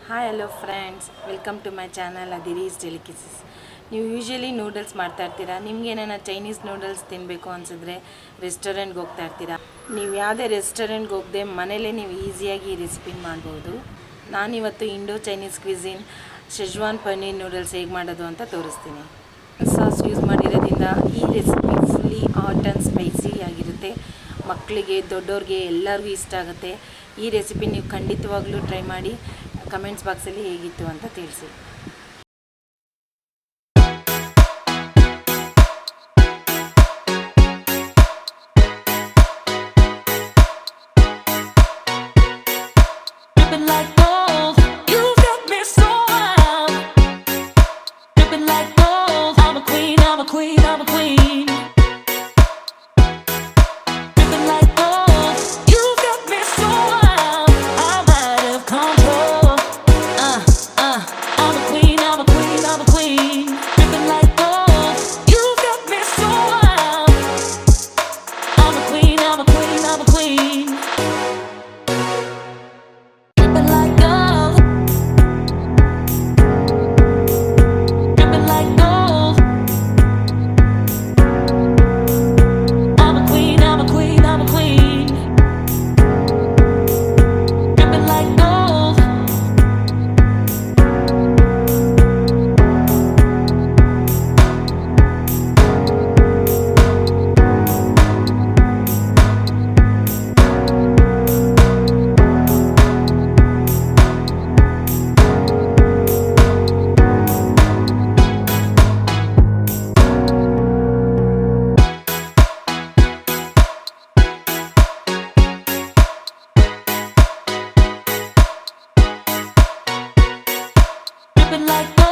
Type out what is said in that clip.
Hi, hello friends. Welcome to my channel Adiri'S Delicacies. ನೀವು usually noodles ಮಾಡ್ತಾ ಇರ್ತೀರಾ. ನಿಮಗೆ ಏನಾರ ಚೈನೀಸ್ ನೂಡಲ್ಸ್ ತಿನ್ನಬೇಕು ಅನ್ಸಿದ್ರೆ ರೆಸ್ಟೋರೆಂಟ್ಗೆ ಹೋಗ್ತಾ ಇರ್ತೀರಾ. ನೀವು ಯಾವುದೇ ರೆಸ್ಟೋರೆಂಟ್ಗೆ ಹೋಗದೆ ಮನೇಲೇ ನೀವು ಈಸಿಯಾಗಿ ಈ ರೆಸಿಪಿ ಮಾಡ್ಬೋದು. ನಾನಿವತ್ತು Indo-Chinese cuisine Schezwan paneer noodles ಹೇಗೆ ಮಾಡೋದು ಅಂತ ತೋರಿಸ್ತೀನಿ. ಸಾಸ್ ಯೂಸ್ ಮಾಡಿರೋದ್ರಿಂದ ಈ recipe fully hot and spicy ಆಗಿರುತ್ತೆ. ಮಕ್ಕಳಿಗೆ ದೊಡ್ಡವ್ರಿಗೆ ಎಲ್ಲರಿಗೂ ಇಷ್ಟ ಆಗುತ್ತೆ. ಈ ರೆಸಿಪಿ ನೀವು ಖಂಡಿತವಾಗ್ಲೂ ಟ್ರೈ ಮಾಡಿ ಕಮೆಂಟ್ಸ್ ಬಾಕ್ಸಲ್ಲಿ ಹೇಗಿತ್ತು ಅಂತ ತಿಳಿಸಿ. Like